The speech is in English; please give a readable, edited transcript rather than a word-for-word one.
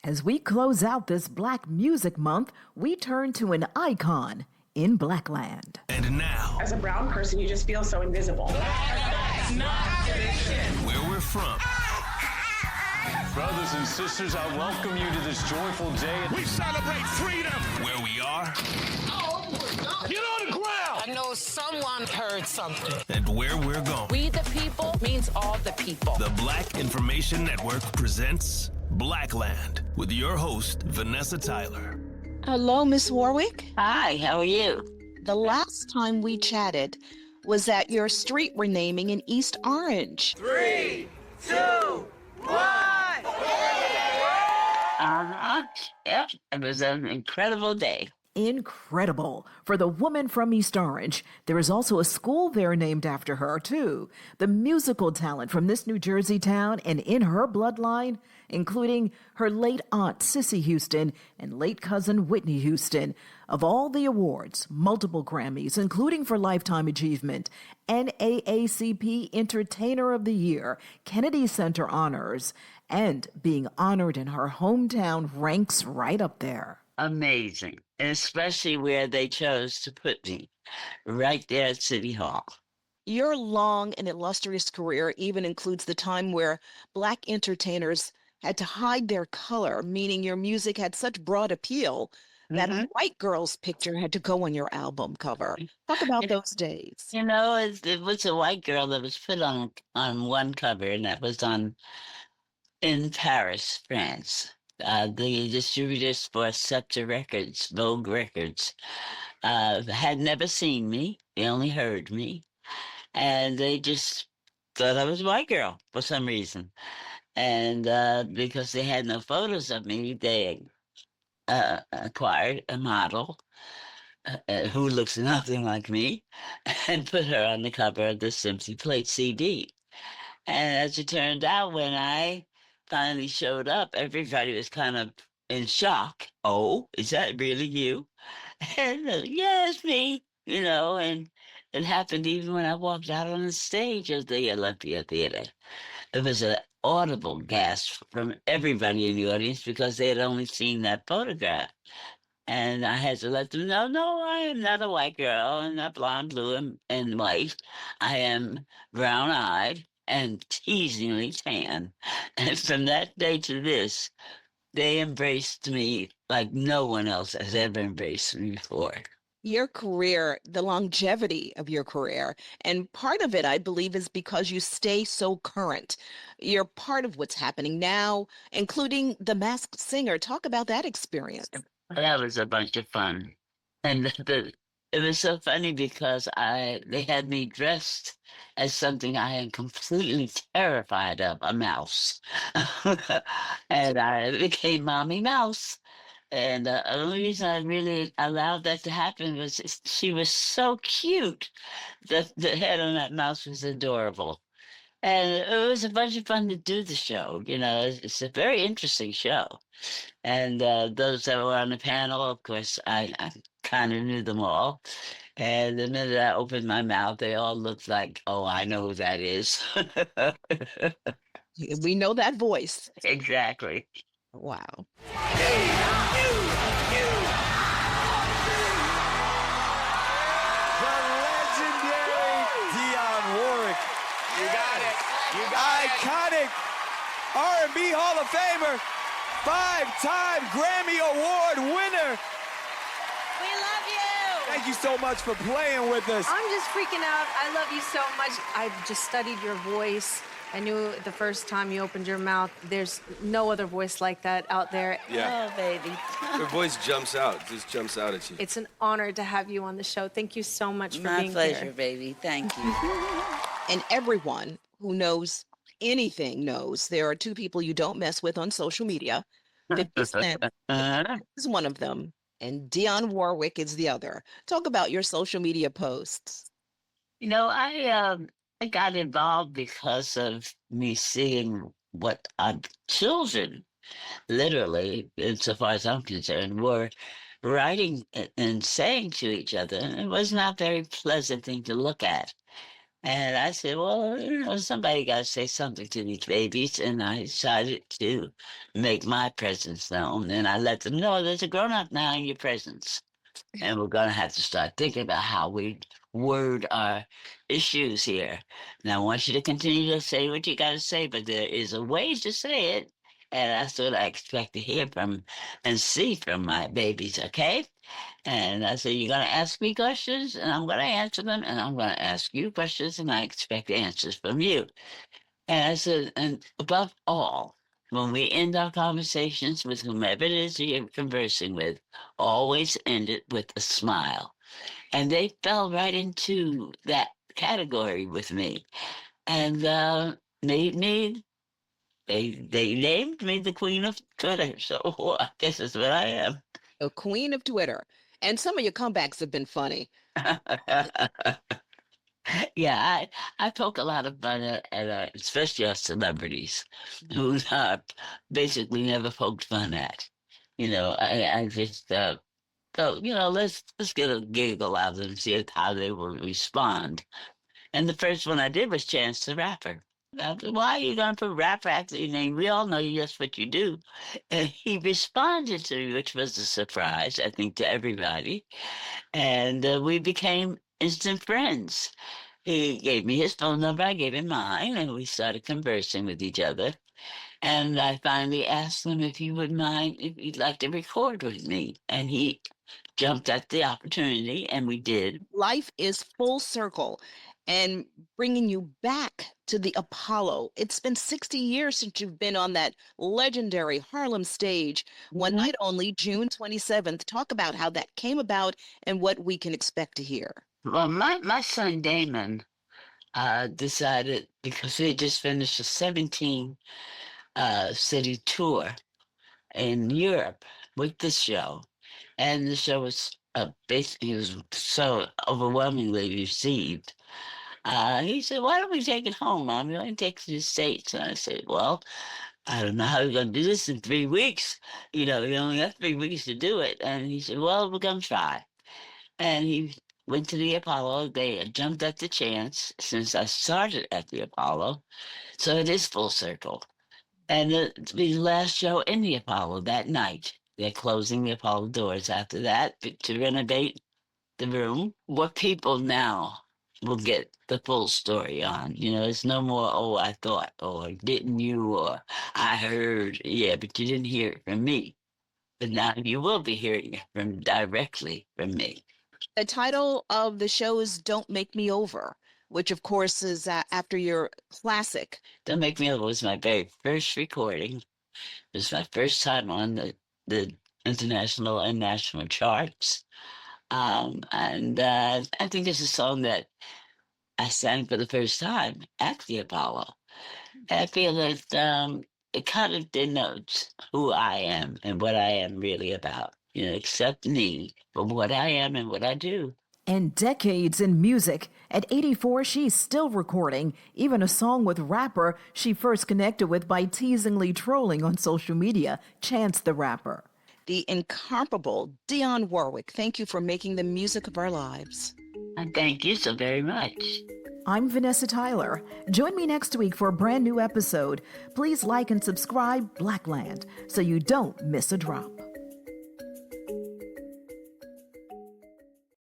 As we close out this Black Music Month, we turn to an icon in Blackland. And now, as a brown person, you just feel so invisible. That's not tradition. Where we're from. Brothers and sisters, I welcome you to this joyful day. We celebrate freedom. Where we are. Get on the ground! I know someone heard something. And where we're going. We the people means all the people. The Black Information Network presents Blackland with your host, Vanessa Tyler. Hello, Miss Warwick. Hi, how are you? The last time we chatted was at your street renaming in East Orange. 3, 2, 1. Yep, it was an incredible day. Incredible. For the woman from East Orange, there is also a school there named after her, too. The musical talent from this New Jersey town and in her bloodline, including her late aunt, Cissy Houston, and late cousin, Whitney Houston. Of all the awards, multiple Grammys, including for Lifetime Achievement, NAACP Entertainer of the Year, Kennedy Center Honors, and being honored in her hometown ranks right up there. Amazing. And especially where they chose to put me, right there at City Hall. Your long and illustrious career even includes the time where Black entertainers had to hide their color, meaning your music had such broad appeal that a white girl's picture had to go on your album cover. Talk about those days. You know, it was a white girl that was put on one cover, and that was in Paris, France. The distributors for Scepter Records, Vogue Records, had never seen me. They only heard me. And they just thought I was a white girl for some reason. And because they had no photos of me, they acquired a model who looks nothing like me and put her on the cover of the Simply Played CD. And as it turned out, when I finally showed up, everybody was kind of in shock. Oh, is that really you? And yeah, it's me, and it happened even when I walked out on the stage of the Olympia Theater. It was an audible gasp from everybody in the audience because they had only seen that photograph. And I had to let them know, no, I am not a white girl. I'm not blonde, blue, and white. I am brown-eyed and teasingly tan. And from that day to this, they embraced me like no one else has ever embraced me before. Your career, the longevity of your career, and part of it, I believe, is because you stay so current. You're part of what's happening now, including The Masked Singer. Talk about that experience. That was a bunch of fun. And it was so funny because they had me dressed as something I am completely terrified of, a mouse. And I became Mommy Mouse. And the only reason I really allowed that to happen was she was so cute. The head on that mouse was adorable. And it was a bunch of fun to do the show. It's a very interesting show. And those that were on the panel, of course, I kind of knew them all. And the minute I opened my mouth, they all looked like, oh, I know who that is. We know that voice. Exactly. Wow. The legendary Dionne Warwick. You got it. Iconic R&B Hall of Famer, 5-time Grammy Award winner. We love you. Thank you so much for playing with us. I'm just freaking out. I love you so much. I just studied your voice. I knew the first time you opened your mouth, there's no other voice like that out there. Yeah. Oh, baby. Your voice jumps out, just jumps out at you. It's an honor to have you on the show. Thank you so much for being here. My pleasure, baby. Thank you. And everyone who knows anything knows there are two people you don't mess with on social media. 50 Cent is one of them, and Dionne Warwick is the other. Talk about your social media posts. I got involved because of me seeing what our children, literally, insofar as I'm concerned, were writing and saying to each other. And it was not a very pleasant thing to look at. And I said, well, somebody got to say something to these babies. And I decided to make my presence known. And I let them know there's a grown up now in your presence. And we're going to have to start thinking about how we word our issues here. And I want you to continue to say what you got to say, but there is a way to say it. And that's what I expect to hear from and see from my babies, okay? And I said, you're going to ask me questions, and I'm going to answer them, and I'm going to ask you questions, and I expect answers from you. And I said, and above all, when we end our conversations with whomever it is you're conversing with, always end it with a smile. And they fell right into that category with me. And they named me the Queen of Twitter. So I guess that's what I am. The Queen of Twitter. And some of your comebacks have been funny. Yeah, I poke a lot of fun at especially us celebrities who basically never poked fun at. I just so let's get a giggle out of them, see how they will respond. And the first one I did was Chance the Rapper. I said, why are you going to put rapper after your name? We all know that's what you do. And he responded to me, which was a surprise, I think, to everybody. And we became instant friends. He gave me his phone number, I gave him mine, and we started conversing with each other. And I finally asked him if he would mind if he'd like to record with me. And he jumped at the opportunity, and we did. Life is full circle and bringing you back to the Apollo. It's been 60 years since you've been on that legendary Harlem stage. One night only, June 27th. Talk about how that came about and what we can expect to hear. Well, my son Damon decided, because he had just finished a 17 city tour in Europe with the show, and the show was basically, it was so overwhelmingly received. He said, why don't we take it home, Mom? You want to take it to the States? And I said, well, I don't know how you're going to do this in 3 weeks. You only have 3 weeks to do it. And he said, well, we're going to try. And he went to the Apollo. They jumped at the chance since I started at the Apollo. So it is full circle. And the last show in the Apollo that night. They're closing the Apollo doors after that to renovate the room. What people now will get the full story on. It's no more, oh, I thought, or didn't you, or I heard. Yeah, but you didn't hear it from me. But now you will be hearing it directly from me. The title of the show is Don't Make Me Over, which of course is after your classic. Don't Make Me Over was my very first recording. It was my first time on the international and national charts. And I think it's a song that I sang for the first time at the Apollo. And I feel that it kind of denotes who I am and what I am really about. Accept me for what I am and what I do. And decades in music. At 84, she's still recording, even a song with rapper she first connected with by teasingly trolling on social media, Chance the Rapper. The incomparable Dionne Warwick, thank you for making the music of our lives. And thank you so very much. I'm Vanessa Tyler. Join me next week for a brand new episode. Please like and subscribe Blackland so you don't miss a drop.